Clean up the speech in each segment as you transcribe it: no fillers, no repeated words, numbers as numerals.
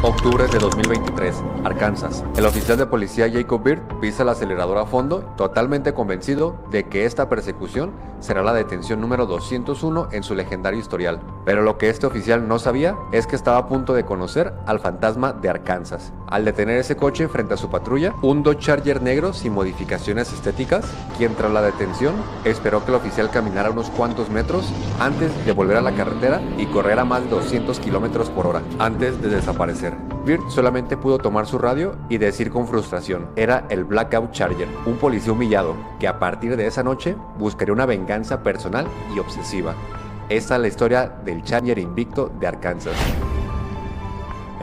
Octubre de 2023, Arkansas. El oficial de policía Jacob Byrd pisa el acelerador a fondo, totalmente convencido de que esta persecución será la detención número 201 en su legendario historial. Pero lo que este oficial no sabía es que estaba a punto de conocer al fantasma de Arkansas. Al detener ese coche frente a su patrulla, un Dodge Charger negro sin modificaciones estéticas, quien tras la detención esperó que el oficial caminara unos cuantos metros antes de volver a la carretera y correr a más de 200 km por hora, antes de desaparecer. Byrd solamente pudo tomar su radio y decir con frustración: era el Blackout Charger, un policía humillado que a partir de esa noche buscaría una venganza personal y obsesiva. Esta es la historia del Charger invicto de Arkansas.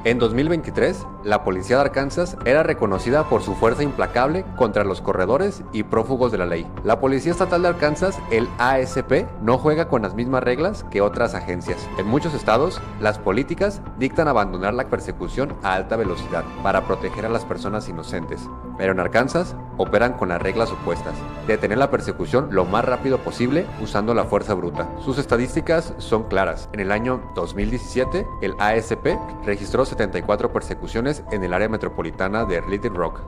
En 2023, la policía de Arkansas era reconocida por su fuerza implacable contra los corredores y prófugos de la ley. La Policía Estatal de Arkansas, el ASP, no juega con las mismas reglas que otras agencias. En muchos estados, las políticas dictan abandonar la persecución a alta velocidad para proteger a las personas inocentes. Pero en Arkansas, operan con las reglas opuestas: detener la persecución lo más rápido posible usando la fuerza bruta. Sus estadísticas son claras. En el año 2017, el ASP registró 74 persecuciones en el área metropolitana de Little Rock.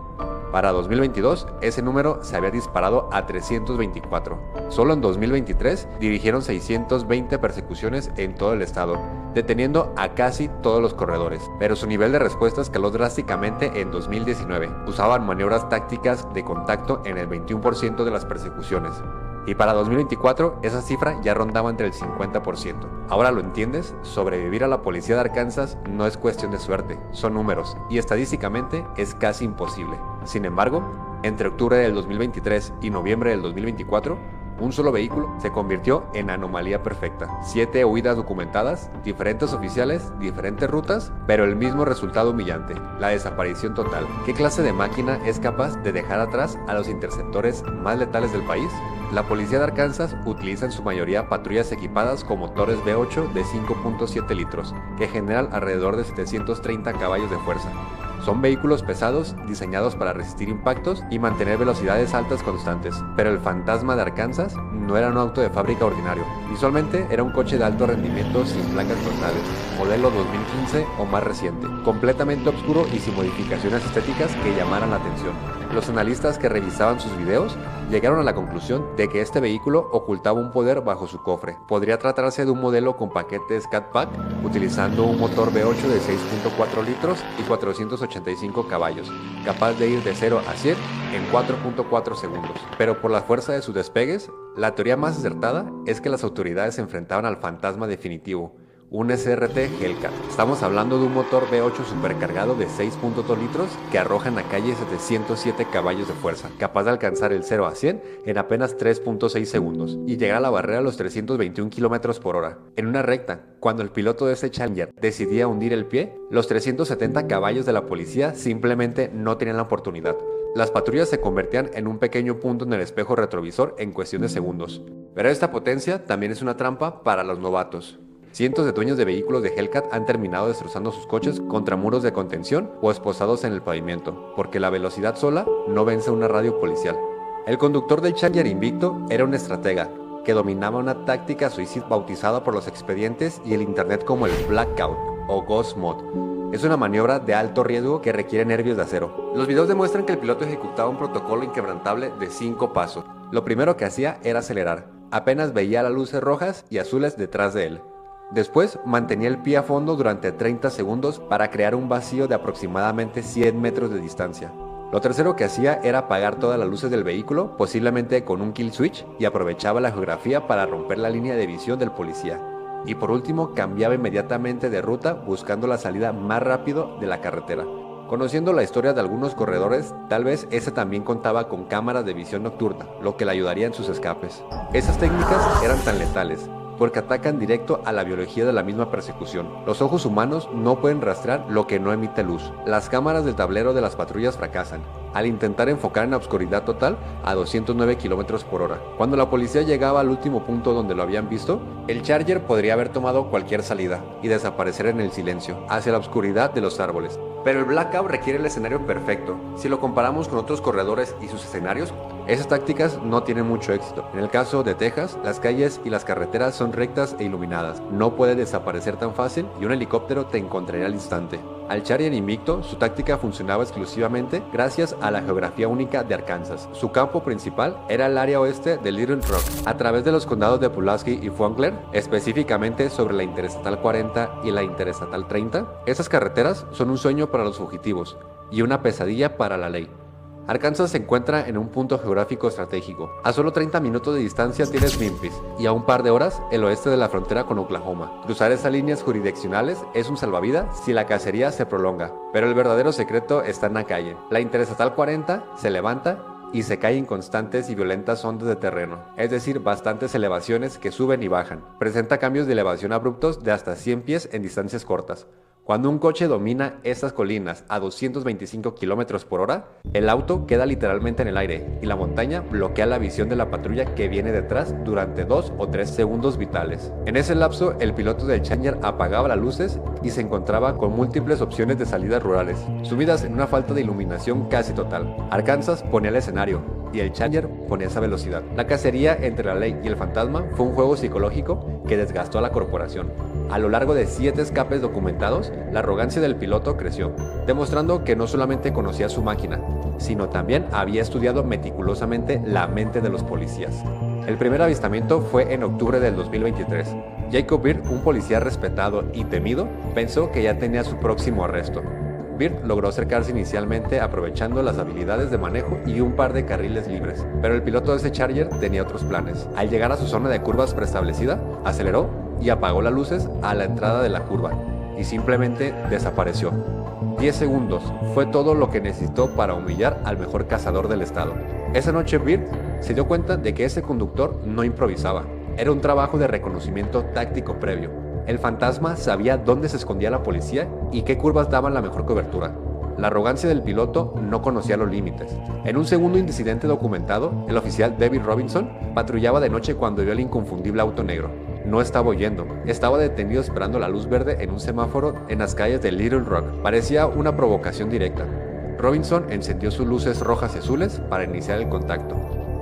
Para 2022, ese número se había disparado a 324. Solo en 2023 dirigieron 620 persecuciones en todo el estado, deteniendo a casi todos los corredores. Pero su nivel de respuesta escaló drásticamente en 2019. Usaban maniobras tácticas de contacto en el 21% de las persecuciones. Y para 2024, esa cifra ya rondaba entre el 50%. Ahora lo entiendes, sobrevivir a la policía de Arkansas no es cuestión de suerte, son números, y estadísticamente es casi imposible. Sin embargo, entre octubre del 2023 y noviembre del 2024, un solo vehículo se convirtió en anomalía perfecta. 7 huidas documentadas, diferentes oficiales, diferentes rutas, pero el mismo resultado humillante: la desaparición total. ¿Qué clase de máquina es capaz de dejar atrás a los interceptores más letales del país? La policía de Arkansas utiliza en su mayoría patrullas equipadas con motores V8 de 5.7 litros, que generan alrededor de 730 caballos de fuerza. Son vehículos pesados diseñados para resistir impactos y mantener velocidades altas constantes. Pero el fantasma de Arkansas no era un auto de fábrica ordinario. Visualmente era un coche de alto rendimiento sin placas frontales, modelo 2015 o más reciente, completamente oscuro y sin modificaciones estéticas que llamaran la atención. Los analistas que revisaban sus videos llegaron a la conclusión de que este vehículo ocultaba un poder bajo su cofre. Podría tratarse de un modelo con paquete Scat Pack, utilizando un motor V8 de 6.4 litros y 485 caballos, capaz de ir de 0 a 100 en 4.4 segundos. Pero por la fuerza de sus despegues, la teoría más acertada es que las autoridades se enfrentaban al fantasma definitivo, un SRT Hellcat. Estamos hablando de un motor V8 supercargado de 6.2 litros que arroja en la calle 707 caballos de fuerza, capaz de alcanzar el 0 a 100 en apenas 3.6 segundos y llegar a la barrera a los 321 km por hora. En una recta, cuando el piloto de ese Challenger decidía hundir el pie, los 370 caballos de la policía simplemente no tenían la oportunidad. Las patrullas se convertían en un pequeño punto en el espejo retrovisor en cuestión de segundos. Pero esta potencia también es una trampa para los novatos. Cientos de dueños de vehículos de Hellcat han terminado destrozando sus coches contra muros de contención o esposados en el pavimento, porque la velocidad sola no vence una radio policial. El conductor del Charger invicto era un estratega que dominaba una táctica suicida bautizada por los expedientes y el internet como el Blackout o Ghost Mode. Es una maniobra de alto riesgo que requiere nervios de acero. Los videos demuestran que el piloto ejecutaba un protocolo inquebrantable de 5 pasos. Lo primero que hacía era acelerar. Apenas veía las luces rojas y azules detrás de él. Después mantenía el pie a fondo durante 30 segundos para crear un vacío de aproximadamente 100 metros de distancia. Lo tercero que hacía era apagar todas las luces del vehículo, posiblemente con un kill switch, y aprovechaba la geografía para romper la línea de visión del policía. Y por último, cambiaba inmediatamente de ruta buscando la salida más rápido de la carretera. Conociendo la historia de algunos corredores, tal vez ese también contaba con cámaras de visión nocturna, lo que le ayudaría en sus escapes. Esas técnicas eran tan letales porque atacan directo a la biología de la misma persecución. Los ojos humanos no pueden rastrear lo que no emite luz. Las cámaras del tablero de las patrullas fracasan al intentar enfocar en la oscuridad total a 209 km por hora. Cuando la policía llegaba al último punto donde lo habían visto, el Charger podría haber tomado cualquier salida y desaparecer en el silencio, hacia la oscuridad de los árboles. Pero el Blackout requiere el escenario perfecto. Si lo comparamos con otros corredores y sus escenarios, Esas tácticas no tienen mucho éxito. En el caso de Texas, las calles y las carreteras son rectas e iluminadas. No puede desaparecer tan fácil y un helicóptero te encontraría al instante. Al Charger invicto, su táctica funcionaba exclusivamente gracias a la geografía única de Arkansas. Su campo principal era el área oeste de Little Rock, a través de los condados de Pulaski y Fauquier, específicamente sobre la Interestatal 40 y la Interestatal 30. Esas carreteras son un sueño para los fugitivos y una pesadilla para la ley. Arkansas se encuentra en un punto geográfico estratégico. A solo 30 minutos de distancia tienes Memphis y a un par de horas el oeste de la frontera con Oklahoma. Cruzar esas líneas jurisdiccionales es un salvavidas si la cacería se prolonga, pero el verdadero secreto está en la calle. La Interestatal 40 se levanta y se cae en constantes y violentas ondas de terreno, es decir, bastantes elevaciones que suben y bajan. Presenta cambios de elevación abruptos de hasta 100 pies en distancias cortas. Cuando un coche domina estas colinas a 225 km por hora, el auto queda literalmente en el aire y la montaña bloquea la visión de la patrulla que viene detrás durante 2 o 3 segundos vitales. En ese lapso, el piloto del Charger apagaba las luces y se encontraba con múltiples opciones de salidas rurales, sumidas en una falta de iluminación casi total. Arkansas ponía el escenario y el Charger ponía esa velocidad. La cacería entre la ley y el fantasma fue un juego psicológico que desgastó a la corporación. A lo largo de 7 escapes documentados, la arrogancia del piloto creció, demostrando que no solamente conocía su máquina, sino también había estudiado meticulosamente la mente de los policías. El primer avistamiento fue en octubre del 2023. Jacob Byrd, un policía respetado y temido, pensó que ya tenía su próximo arresto. Byrd logró acercarse inicialmente aprovechando las habilidades de manejo y un par de carriles libres, pero el piloto de ese Charger tenía otros planes. Al llegar a su zona de curvas preestablecida, aceleró y apagó las luces a la entrada de la curva y simplemente desapareció. 10 segundos fue todo lo que necesitó para humillar al mejor cazador del estado. Esa noche Byrd se dio cuenta de que ese conductor no improvisaba, era un trabajo de reconocimiento táctico previo. El fantasma sabía dónde se escondía la policía y qué curvas daban la mejor cobertura. La arrogancia del piloto no conocía los límites. En un segundo incidente documentado, el oficial David Robinson patrullaba de noche cuando vio el inconfundible auto negro. No estaba huyendo, estaba detenido esperando la luz verde en un semáforo en las calles de Little Rock. Parecía una provocación directa. Robinson encendió sus luces rojas y azules para iniciar el contacto.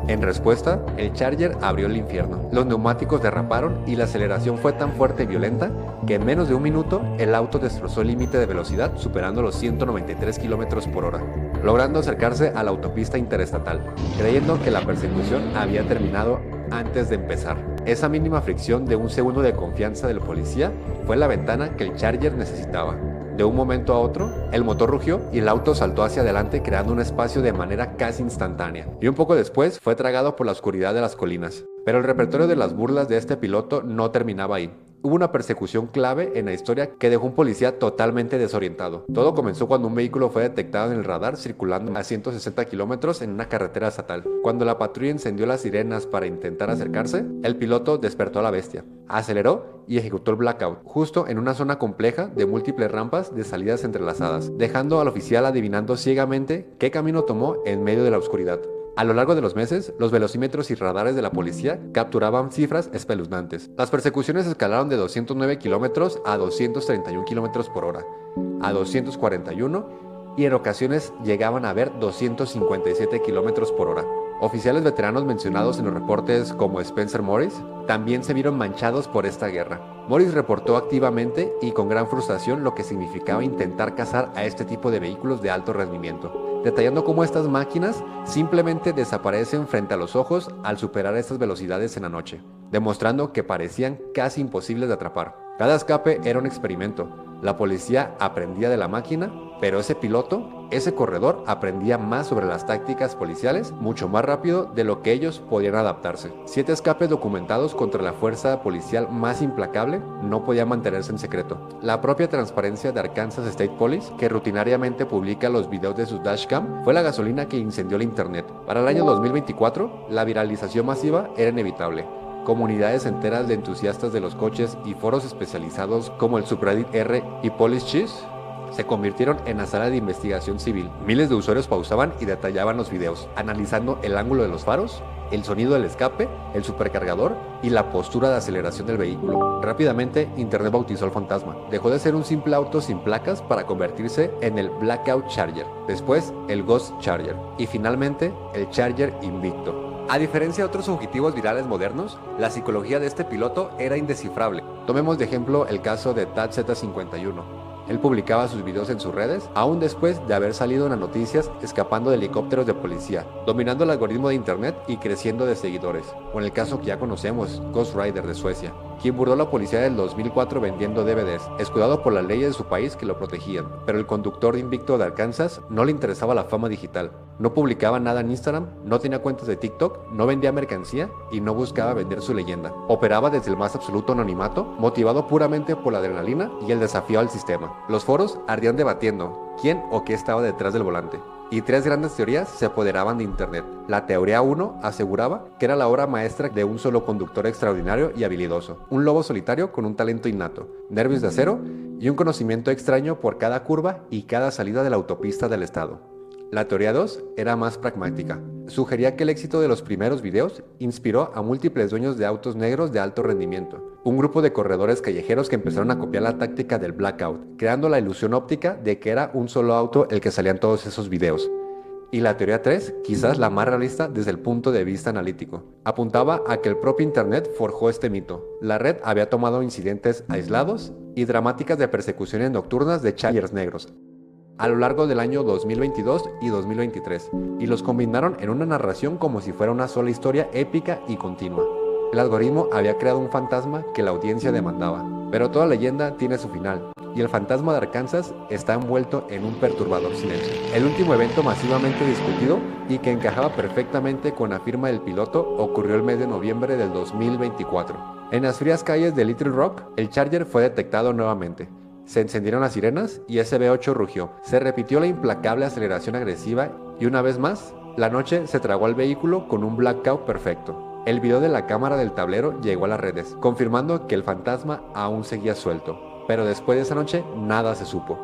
En respuesta, el Charger abrió el infierno. Los neumáticos derraparon y la aceleración fue tan fuerte y violenta que en menos de un minuto el auto destrozó el límite de velocidad superando los 193 km por hora, logrando acercarse a la autopista interestatal, creyendo que la persecución había terminado antes de empezar. Esa mínima fricción de un segundo de confianza del policía fue la ventana que el Charger necesitaba. De un momento a otro, el motor rugió y el auto saltó hacia adelante creando un espacio de manera casi instantánea. Y un poco después fue tragado por la oscuridad de las colinas. Pero el repertorio de las burlas de este piloto no terminaba ahí. Hubo una persecución clave en la historia que dejó un policía totalmente desorientado. Todo comenzó cuando un vehículo fue detectado en el radar circulando a 160 kilómetros en una carretera estatal. Cuando la patrulla encendió las sirenas para intentar acercarse, el piloto despertó a la bestia, aceleró y ejecutó el blackout, justo en una zona compleja de múltiples rampas de salidas entrelazadas, dejando al oficial adivinando ciegamente qué camino tomó en medio de la oscuridad. A lo largo de los meses, los velocímetros y radares de la policía capturaban cifras espeluznantes. Las persecuciones escalaron de 209 kilómetros a 231 kilómetros por hora, a 241 y en ocasiones llegaban a ver 257 kilómetros por hora. Oficiales veteranos mencionados en los reportes como Spencer Morris también se vieron manchados por esta guerra. Morris reportó activamente y con gran frustración lo que significaba intentar cazar a este tipo de vehículos de alto rendimiento, detallando cómo estas máquinas simplemente desaparecen frente a los ojos al superar estas velocidades en la noche, demostrando que parecían casi imposibles de atrapar. Cada escape era un experimento. La policía aprendía de la máquina, pero ese piloto, ese corredor, aprendía más sobre las tácticas policiales mucho más rápido de lo que ellos podían adaptarse. 7 escapes documentados contra la fuerza policial más implacable no podían mantenerse en secreto. La propia transparencia de Arkansas State Police, que rutinariamente publica los videos de sus dashcam, fue la gasolina que incendió el internet. Para el año 2024, la viralización masiva era inevitable. Comunidades enteras de entusiastas de los coches y foros especializados como el subreddit R y Police Cheese se convirtieron en la sala de investigación civil. Miles de usuarios pausaban y detallaban los videos, analizando el ángulo de los faros, el sonido del escape, el supercargador y la postura de aceleración del vehículo. Rápidamente, Internet bautizó al fantasma. Dejó de ser un simple auto sin placas para convertirse en el Blackout Charger, después el Ghost Charger y finalmente el Charger Invicto. A diferencia de otros fugitivos virales modernos, la psicología de este piloto era indescifrable. Tomemos de ejemplo el caso de Tad Z51. Él publicaba sus videos en sus redes, aún después de haber salido en las noticias escapando de helicópteros de policía, dominando el algoritmo de internet y creciendo de seguidores. O en el caso que ya conocemos, Ghost Rider de Suecia, quien burló a la policía del 2004 vendiendo DVDs, escudado por las leyes de su país que lo protegían. Pero el conductor de Invicto de Arkansas no le interesaba la fama digital. No publicaba nada en Instagram, no tenía cuentas de TikTok, no vendía mercancía y no buscaba vender su leyenda. Operaba desde el más absoluto anonimato, motivado puramente por la adrenalina y el desafío al sistema. Los foros ardían debatiendo quién o qué estaba detrás del volante. Y tres grandes teorías se apoderaban de internet. La teoría 1 aseguraba que era la obra maestra de un solo conductor extraordinario y habilidoso, un lobo solitario con un talento innato, nervios de acero y un conocimiento extraño por cada curva y cada salida de la autopista del estado. La teoría 2 era más pragmática. Sugería que el éxito de los primeros videos inspiró a múltiples dueños de autos negros de alto rendimiento, un grupo de corredores callejeros que empezaron a copiar la táctica del blackout, creando la ilusión óptica de que era un solo auto el que salía en todos esos videos. Y la teoría 3, quizás la más realista desde el punto de vista analítico, apuntaba a que el propio Internet forjó este mito. La red había tomado incidentes aislados y dramáticas de persecuciones nocturnas de Chargers negros a lo largo del año 2022 y 2023, y los combinaron en una narración como si fuera una sola historia épica y continua. El algoritmo había creado un fantasma que la audiencia demandaba, pero toda leyenda tiene su final, y el fantasma de Arkansas está envuelto en un perturbador silencio. El último evento masivamente discutido y que encajaba perfectamente con la firma del piloto ocurrió el mes de noviembre del 2024. En las frías calles de Little Rock, el Charger fue detectado nuevamente. Se encendieron las sirenas y SB8 rugió. Se repitió la implacable aceleración agresiva y una vez más, la noche se tragó al vehículo con un blackout perfecto. El video de la cámara del tablero llegó a las redes, confirmando que el fantasma aún seguía suelto. Pero después de esa noche, nada se supo.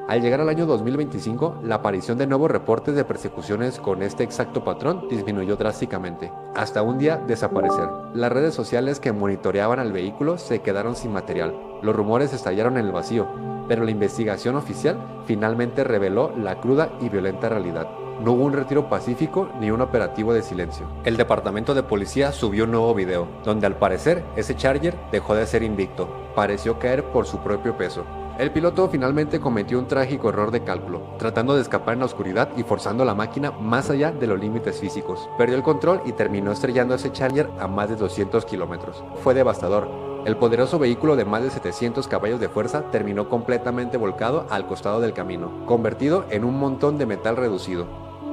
Al llegar al año 2025, la aparición de nuevos reportes de persecuciones con este exacto patrón disminuyó drásticamente, hasta un día desaparecer. Las redes sociales que monitoreaban al vehículo se quedaron sin material. Los rumores estallaron en el vacío, pero la investigación oficial finalmente reveló la cruda y violenta realidad. No hubo un retiro pacífico ni un operativo de silencio. El departamento de policía subió un nuevo video, donde al parecer ese Charger dejó de ser invicto, pareció caer por su propio peso. El piloto finalmente cometió un trágico error de cálculo, tratando de escapar en la oscuridad y forzando la máquina más allá de los límites físicos. Perdió el control y terminó estrellando ese Charger a más de 200 kilómetros. Fue devastador. El poderoso vehículo de más de 700 caballos de fuerza terminó completamente volcado al costado del camino, convertido en un montón de metal reducido.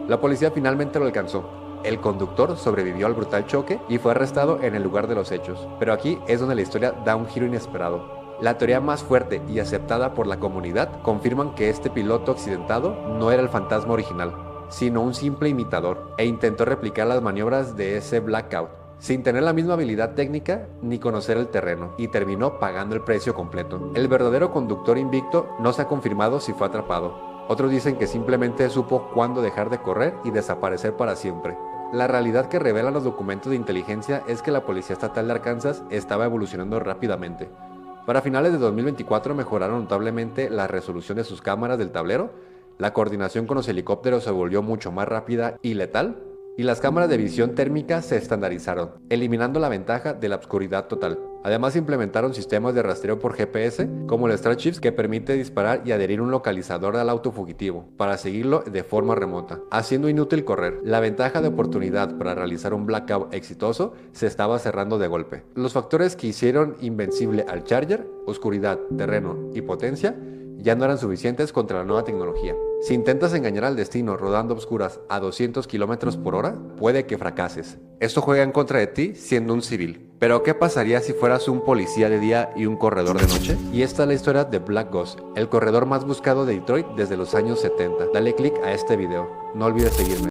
La policía finalmente lo alcanzó. El conductor sobrevivió al brutal choque y fue arrestado en el lugar de los hechos. Pero aquí es donde la historia da un giro inesperado. La teoría más fuerte y aceptada por la comunidad confirman que este piloto accidentado no era el fantasma original, sino un simple imitador, e intentó replicar las maniobras de ese blackout, sin tener la misma habilidad técnica ni conocer el terreno, y terminó pagando el precio completo. El verdadero conductor invicto no se ha confirmado si fue atrapado. Otros dicen que simplemente supo cuándo dejar de correr y desaparecer para siempre. La realidad que revelan los documentos de inteligencia es que la Policía Estatal de Arkansas estaba evolucionando rápidamente. Para finales de 2024 mejoraron notablemente la resolución de sus cámaras del tablero, la coordinación con los helicópteros se volvió mucho más rápida y letal, y las cámaras de visión térmica se estandarizaron, eliminando la ventaja de la oscuridad total. Además implementaron sistemas de rastreo por GPS, como el Starships, que permite disparar y adherir un localizador al auto fugitivo, para seguirlo de forma remota, haciendo inútil correr. La ventaja de oportunidad para realizar un blackout exitoso se estaba cerrando de golpe. Los factores que hicieron invencible al Charger, oscuridad, terreno y potencia, ya no eran suficientes contra la nueva tecnología. Si intentas engañar al destino rodando a obscuras a 200 km por hora, puede que fracases. Esto juega en contra de ti siendo un civil. Pero ¿qué pasaría si fueras un policía de día y un corredor de noche? Y esta es la historia de Black Ghost, el corredor más buscado de Detroit desde los años 70. Dale click a este video. No olvides seguirme.